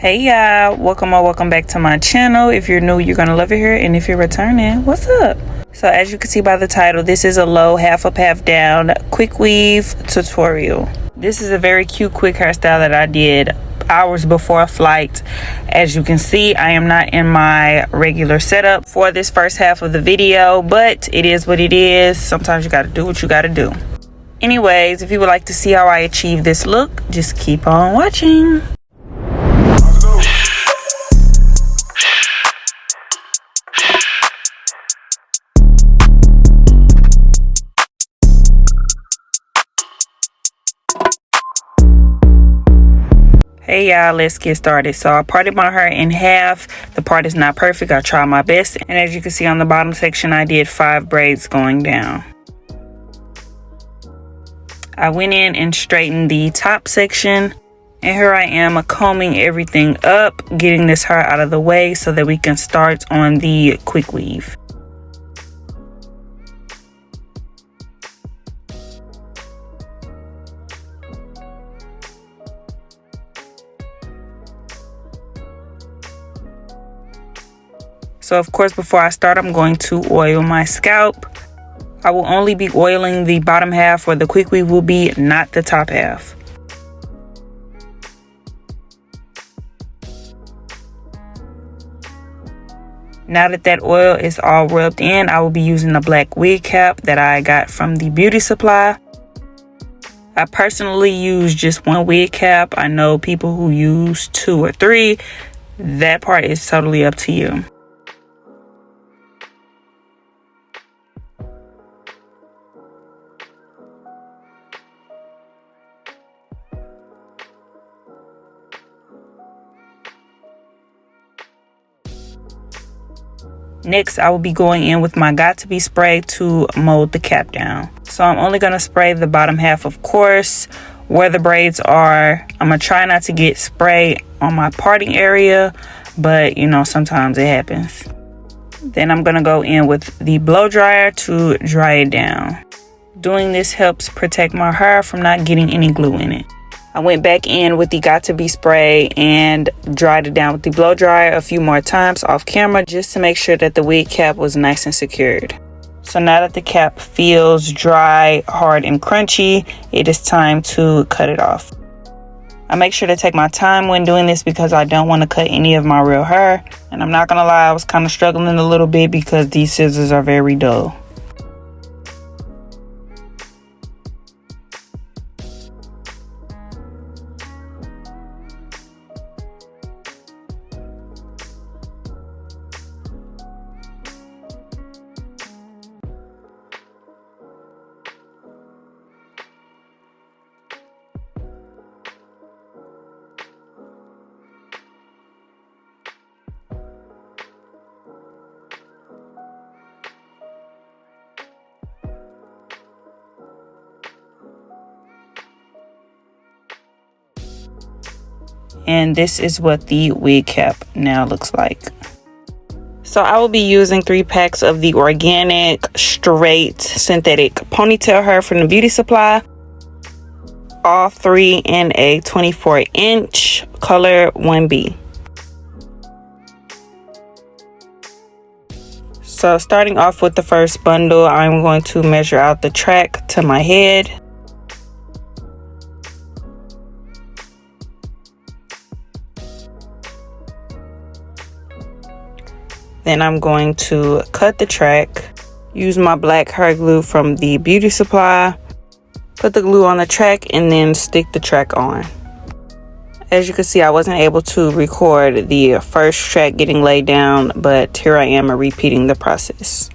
Hey y'all, welcome or welcome back to my channel. If you're new, you're gonna love it here, and if you're returning, what's up? So as you can see by the title, this is a low half up half down quick weave tutorial. This is a very cute quick hairstyle that I did hours before a flight. As you can see, I am not in my regular setup for this first half of the video, but it is what it is. Sometimes you gotta do what you gotta do. Anyways, if you would like to see how I achieve this look, just keep on watching. Hey y'all, let's get started. So I parted my hair in half. The part is not perfect. I tried my best, and as you can see on the bottom section, I did 5 braids going down. I went in and straightened the top section, and here I am combing everything up, getting this hair out of the way so that we can start on the quick weave. So of course, before I start, I'm going to oil my scalp. I will only be oiling the bottom half where the quick weave will be, not the top half. Now that oil is all rubbed in, I will be using a black wig cap that I got from the beauty supply. I personally use just one wig cap. I know people who use 2 or 3. That part is totally up to you. Next, I will be going in with my Got To Be spray to mold the cap down. So I'm only going to spray the bottom half, of course, where the braids are. I'm going to try not to get spray on my parting area, but you know, sometimes it happens. Then I'm going to go in with the blow dryer to dry it down. Doing this helps protect my hair from not getting any glue in it. I went back in with the Got To Be spray and dried it down with the blow dryer a few more times off camera, just to make sure that the wig cap was nice and secured. So now that the cap feels dry, hard, and crunchy, it is time to cut it off. I make sure to take my time when doing this because I don't want to cut any of my real hair. And I'm not gonna lie, I was kind of struggling a little bit because these scissors are very dull. And this is what the wig cap now looks like. So I will be using 3 packs of the organic straight synthetic ponytail hair from the beauty supply. All 3 in a 24-inch color 1B. So starting off with the first bundle, I'm going to measure out the track to my head. Then I'm going to cut the track, use my black hair glue from the beauty supply, put the glue on the track, and then stick the track on. As you can see, I wasn't able to record the first track getting laid down, but here I am repeating the process.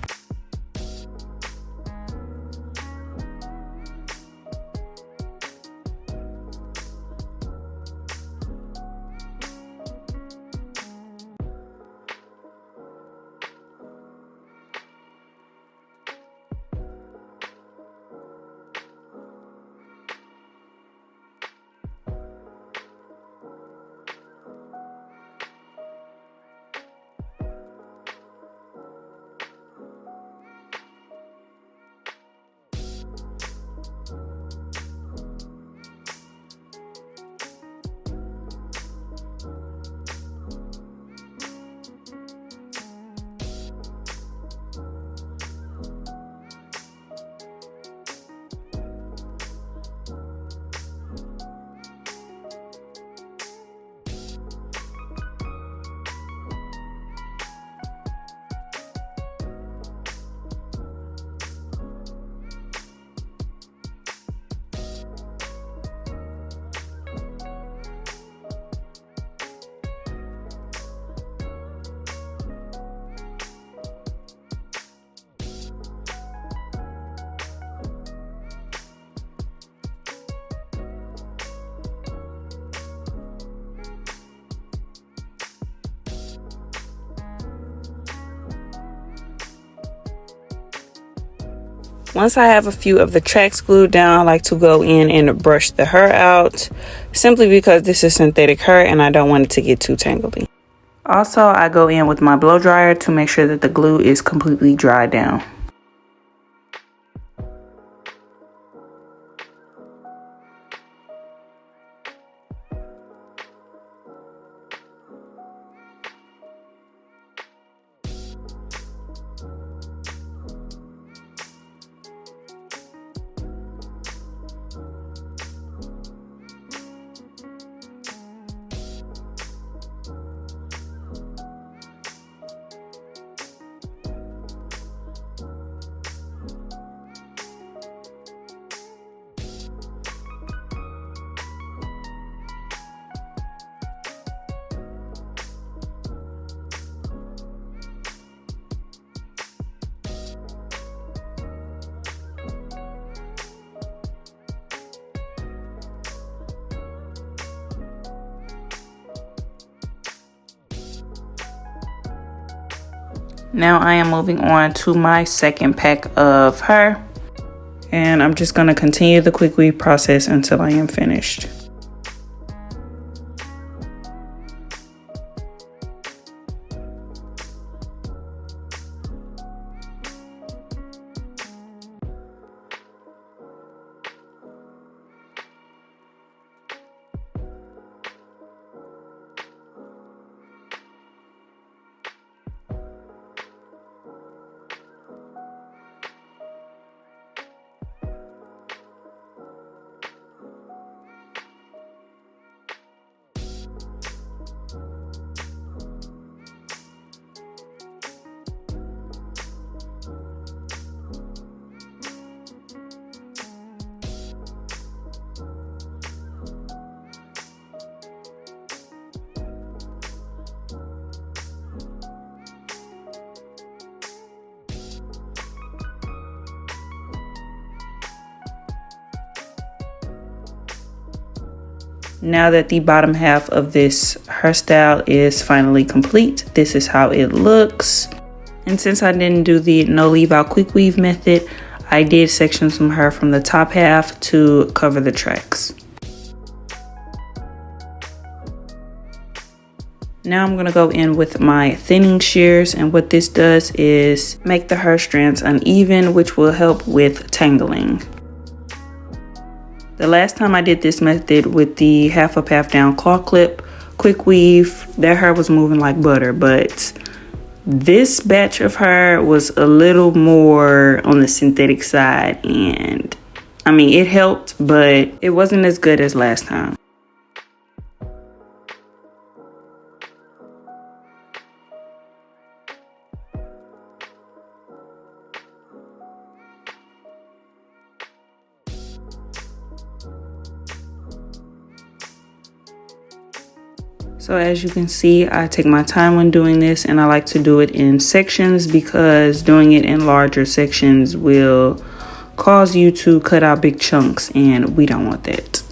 Once I have a few of the tracks glued down, I like to go in and brush the hair out, simply because this is synthetic hair and I don't want it to get too tangly. Also, I go in with my blow dryer to make sure that the glue is completely dried down. Now I am moving on to my second pack of hair, and I'm just going to continue the quick weave process until I am finished. Now that the bottom half of this hairstyle is finally complete, this is how it looks. And since I didn't do the no leave out quick weave method, I did section some hair from the top half to cover the tracks. Now I'm gonna go in with my thinning shears, and what this does is make the hair strands uneven, which will help with tangling. The last time I did this method with the half up, half down claw clip quick weave, their hair was moving like butter, but this batch of hair was a little more on the synthetic side, and I mean, it helped, but it wasn't as good as last time. So as you can see, I take my time when doing this, and I like to do it in sections because doing it in larger sections will cause you to cut out big chunks, and we don't want that.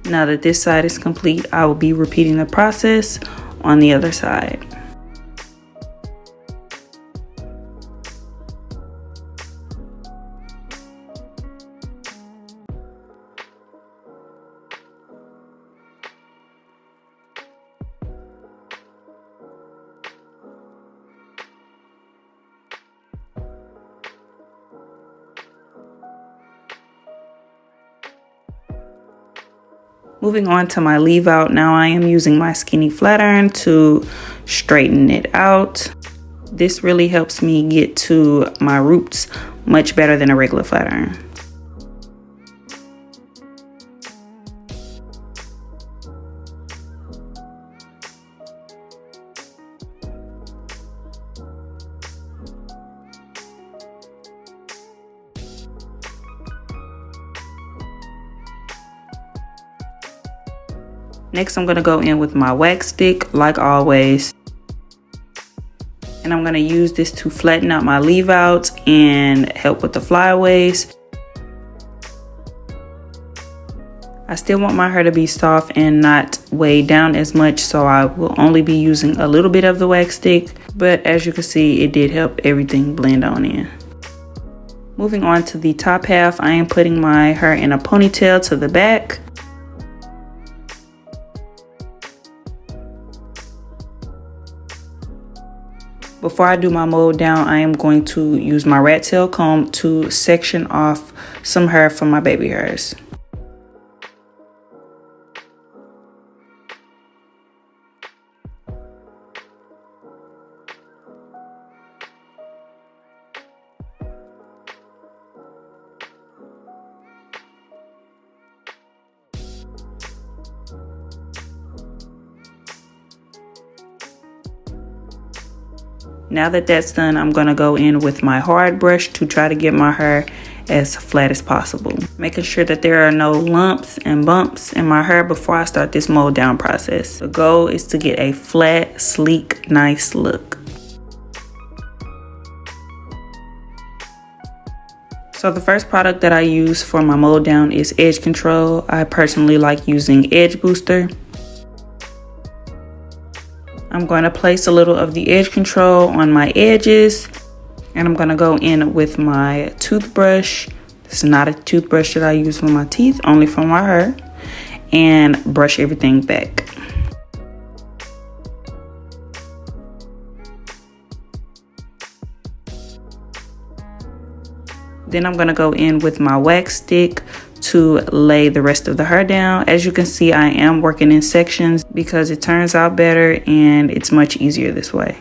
Now that this side is complete, I will be repeating the process on the other side. Moving on to my leave out, now I am using my skinny flat iron to straighten it out. This really helps me get to my roots much better than a regular flat iron. Next, I'm going to go in with my wax stick, like always. And I'm going to use this to flatten out my leave outs and help with the flyaways. I still want my hair to be soft and not weighed down as much, so I will only be using a little bit of the wax stick. But as you can see, it did help everything blend on in. Moving on to the top half, I am putting my hair in a ponytail to the back. Before I do my mold down, I am going to use my rat tail comb to section off some hair from my baby hairs. Now that that's done, I'm gonna go in with my hard brush to try to get my hair as flat as possible. Making sure that there are no lumps and bumps in my hair before I start this mold down process. The goal is to get a flat, sleek, nice look. So the first product that I use for my mold down is edge control. I personally like using Edge Booster. I'm going to place a little of the edge control on my edges, and I'm going to go in with my toothbrush. This is not a toothbrush that I use for my teeth, only for my hair, and brush everything back. Then I'm going to go in with my wax stick to lay the rest of the hair down. As you can see, I am working in sections because it turns out better and it's much easier this way.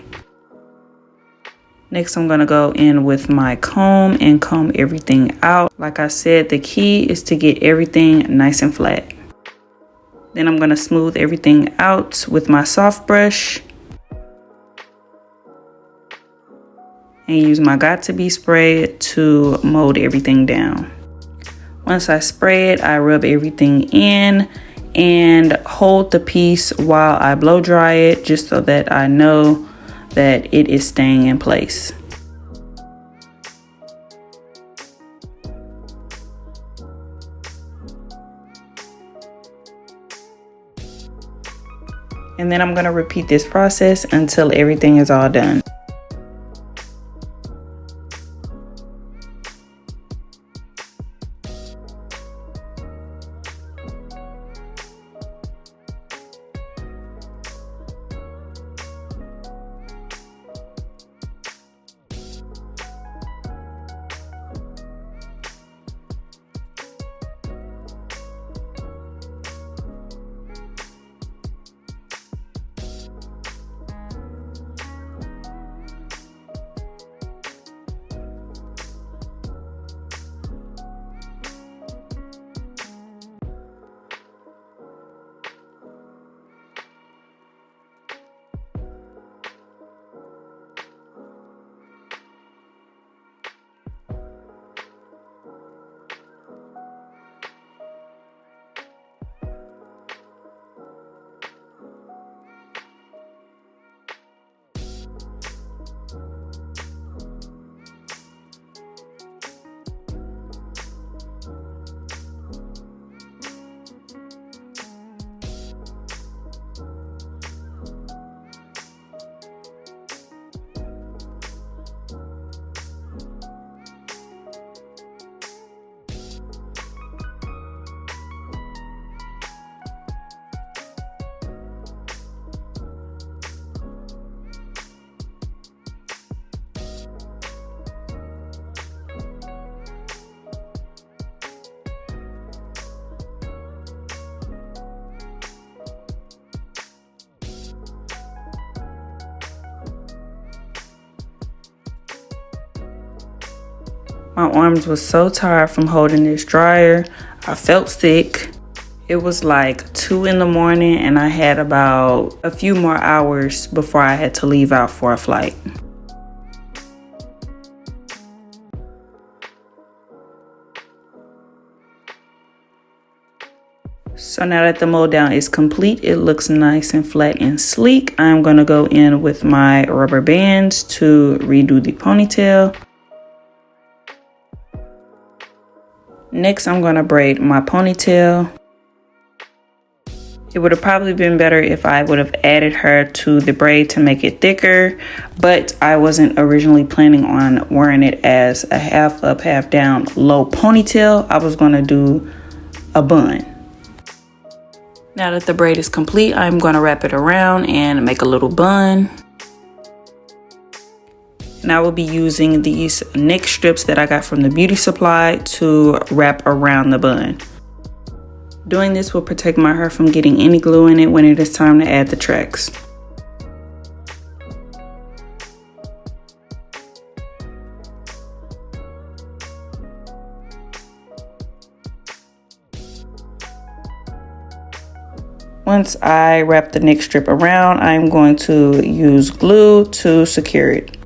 Next, I'm gonna go in with my comb and comb everything out. Like I said, the key is to get everything nice and flat. Then I'm gonna smooth everything out with my soft brush and use my Got To Be spray to mold everything down. Once I spray it, I rub everything in and hold the piece while I blow dry it, just so that I know that it is staying in place. And then I'm going to repeat this process until everything is all done. My arms was so tired from holding this dryer. I felt sick. It was like 2 in the morning and I had about a few more hours before I had to leave out for a flight. So So now that the mold down is complete, it looks nice and flat and sleek. I'm going to go in with my rubber bands to redo the ponytail. Next, I'm going to braid my ponytail. It would have probably been better if I would have added her to the braid to make it thicker, but I wasn't originally planning on wearing it as a half up, half down low ponytail. I was going to do a bun. Now that the braid is complete, I'm going to wrap it around and make a little bun. And I will be using these neck strips that I got from the beauty supply to wrap around the bun. Doing this will protect my hair from getting any glue in it when it is time to add the tracks. Once I wrap the neck strip around, I'm going to use glue to secure it.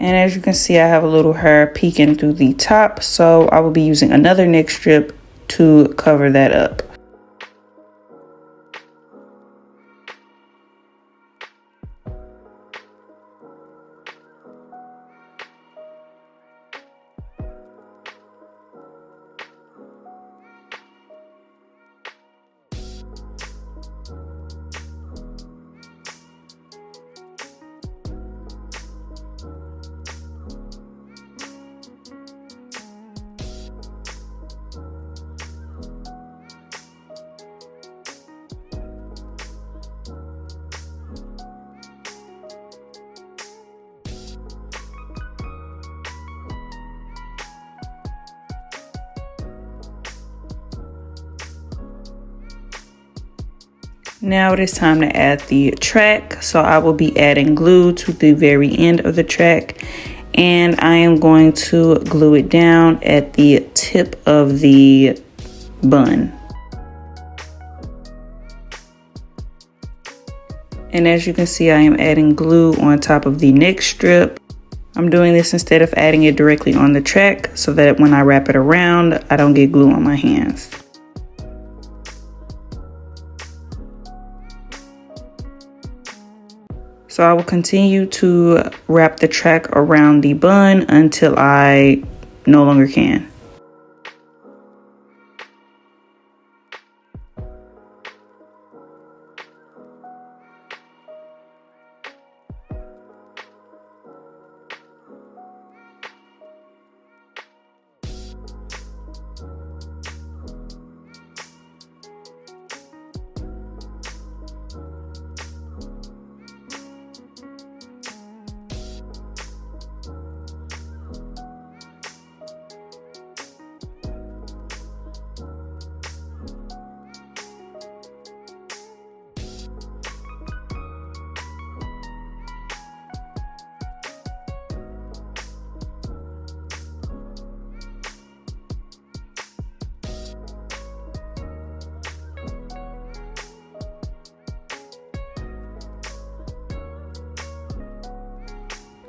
And as you can see, I have a little hair peeking through the top, so I will be using another neck strip to cover that up. Now it is time to add the track. So I will be adding glue to the very end of the track, and I am going to glue it down at the tip of the bun. And as you can see, I am adding glue on top of the neck strip. I'm doing this instead of adding it directly on the track so that when I wrap it around, I don't get glue on my hands. So I will continue to wrap the track around the bun until I no longer can.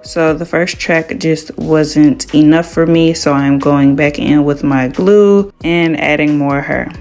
So the first track just wasn't enough for me, so I'm going back in with my glue and adding more hair.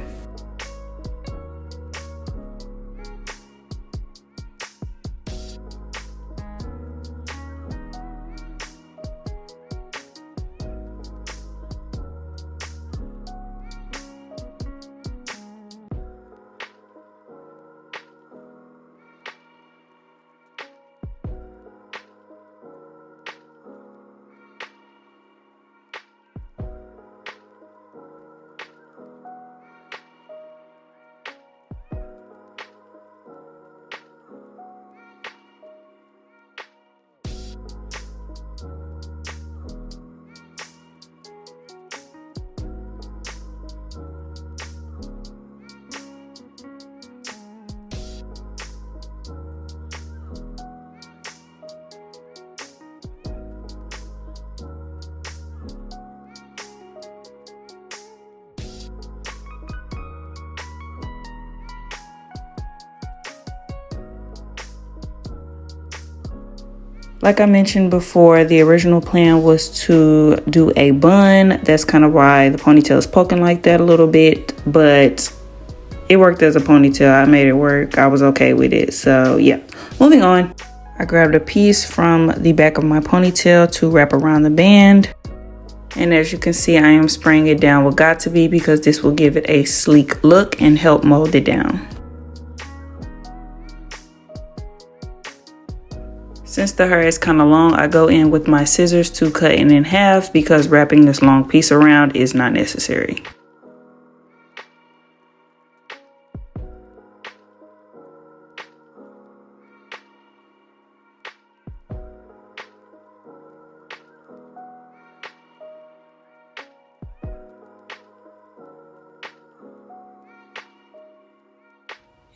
Like I mentioned before, the original plan was to do a bun. That's kind of why the ponytail is poking like that a little bit, but it worked as a ponytail. I made it work. I was okay with it. So yeah, moving on. I grabbed a piece from the back of my ponytail to wrap around the band. And as you can see, I am spraying it down with Got To Be because this will give it a sleek look and help mold it down. Since the hair is kind of long, I go in with my scissors to cut it in half because wrapping this long piece around is not necessary.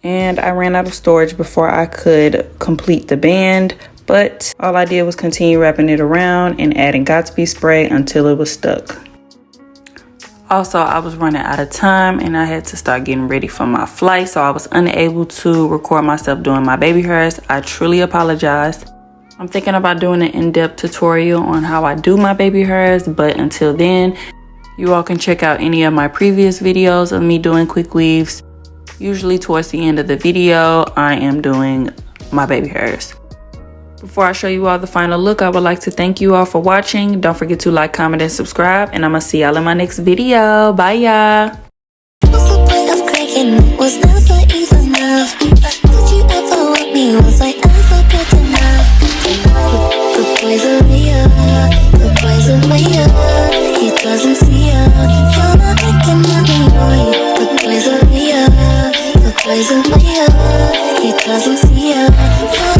And I ran out of storage before I could complete the band, but all I did was continue wrapping it around and adding Got To Be spray until it was stuck. Also, I was running out of time and I had to start getting ready for my flight, so I was unable to record myself doing my baby hairs. I truly apologize. I'm thinking about doing an in-depth tutorial on how I do my baby hairs, but until then, you all can check out any of my previous videos of me doing quick weaves. Usually towards the end of the video, I am doing my baby hairs. Before I show you all the final look, I would like to thank you all for watching. Don't forget to like, comment, and subscribe, and I'm gonna see y'all in my next video. Bye, y'all. What's the point of clicking? Was never even enough. Did you ever want me? Was I ever good enough? The poison me up, the poison me up. He doesn't see ya. You're not making money, boy. The poison me up, the poison me up. He doesn't see ya.